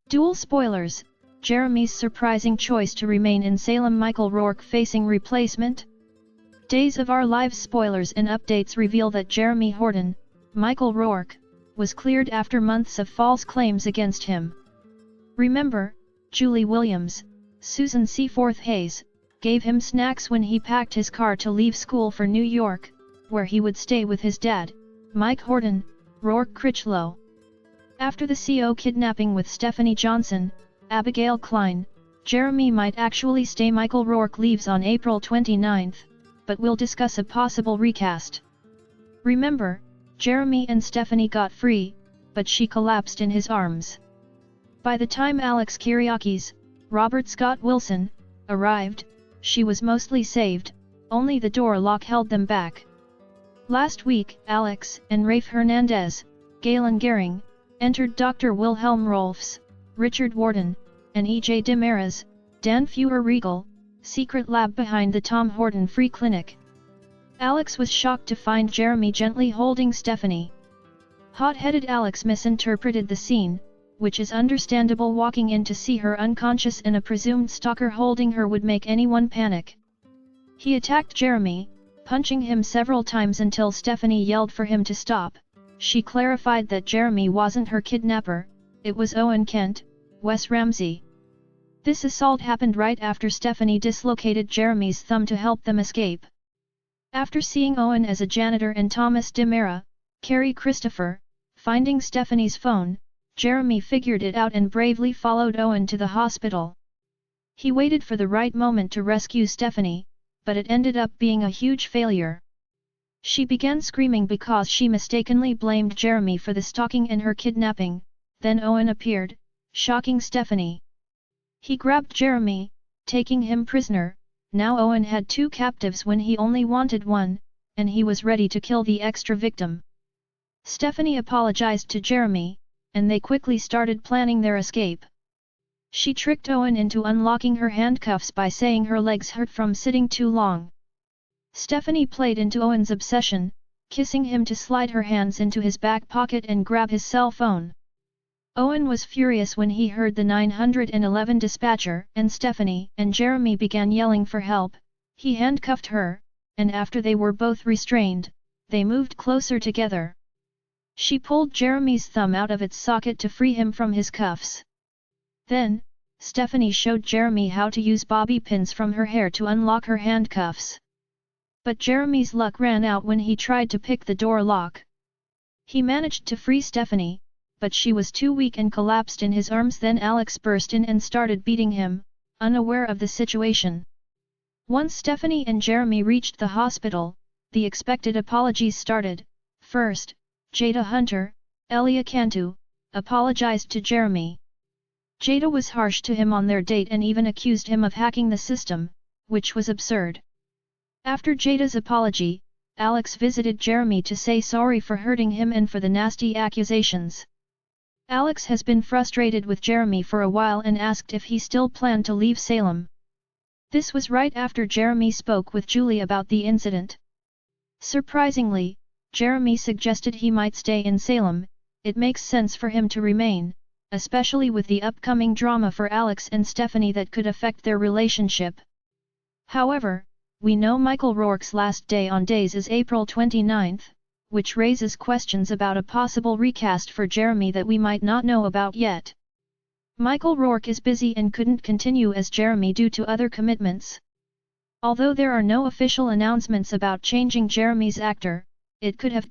DOOL spoilers: Jeremy's surprising choice to remain in Salem. Michael Roark facing replacement? Days of Our Lives spoilers and updates reveal that Jeremy Horton, Michael Roark, was cleared after months of false claims against him. Remember, Julie Williams, Susan Seaforth Hayes, gave him snacks when he packed his car to leave school for New York, where he would stay with his dad, Mike Horton, Roark Critchlow. After the CO kidnapping with Stephanie Johnson, Abigail Klein, Jeremy might actually stay. Michael Roark leaves on April 29, but we'll discuss a possible recast. Remember, Jeremy and Stephanie got free, but she collapsed in his arms. By the time Alex Kyriakis, Robert Scott Wilson, arrived, she was mostly saved, only the door lock held them back. Last week, Alex and Rafe Hernandez, Galen Gehring, entered Dr. Wilhelm Rolfs, Richard Warden, and E.J. Demarais, Dan Feuer-Riegel, secret lab behind the Tom Horton Free Clinic. Alex was shocked to find Jeremy gently holding Stephanie. Hot-headed Alex misinterpreted the scene, which is understandable. Walking in to see her unconscious and a presumed stalker holding her would make anyone panic. He attacked Jeremy, punching him several times until Stephanie yelled for him to stop. She clarified that Jeremy wasn't her kidnapper, it was Owen Kent, Wes Ramsey. This assault happened right after Stephanie dislocated Jeremy's thumb to help them escape. After seeing Owen as a janitor and Thomas DeMera, Carrie Christopher, finding Stephanie's phone, Jeremy figured it out and bravely followed Owen to the hospital. He waited for the right moment to rescue Stephanie, but it ended up being a huge failure. She began screaming because she mistakenly blamed Jeremy for the stalking and her kidnapping. Then Owen appeared, shocking Stephanie. He grabbed Jeremy, taking him prisoner. Now Owen had two captives when he only wanted one, and he was ready to kill the extra victim. Stephanie apologized to Jeremy, and they quickly started planning their escape. She tricked Owen into unlocking her handcuffs by saying her legs hurt from sitting too long. Stephanie played into Owen's obsession, kissing him to slide her hands into his back pocket and grab his cell phone. Owen was furious when he heard the 911 dispatcher, and Stephanie and Jeremy began yelling for help. He handcuffed her, and after they were both restrained, they moved closer together. She pulled Jeremy's thumb out of its socket to free him from his cuffs. Then, Stephanie showed Jeremy how to use bobby pins from her hair to unlock her handcuffs. But Jeremy's luck ran out when he tried to pick the door lock. He managed to free Stephanie, but she was too weak and collapsed in his arms. Then Alex burst in and started beating him, unaware of the situation. Once Stephanie and Jeremy reached the hospital, the expected apologies started. First, Jada Hunter, Elia Cantu, apologized to Jeremy. Jada was harsh to him on their date and even accused him of hacking the system, which was absurd. After Jada's apology, Alex visited Jeremy to say sorry for hurting him and for the nasty accusations. Alex has been frustrated with Jeremy for a while and asked if he still planned to leave Salem. This was right after Jeremy spoke with Julie about the incident. Surprisingly, Jeremy suggested he might stay in Salem. It makes sense for him to remain, especially with the upcoming drama for Alex and Stephanie that could affect their relationship. However, we know Michael Roark's last day on days is April 29, which raises questions about a possible recast for Jeremy that we might not know about yet. Michael Roark is busy and couldn't continue as Jeremy due to other commitments. Although there are no official announcements about changing Jeremy's actor, it could have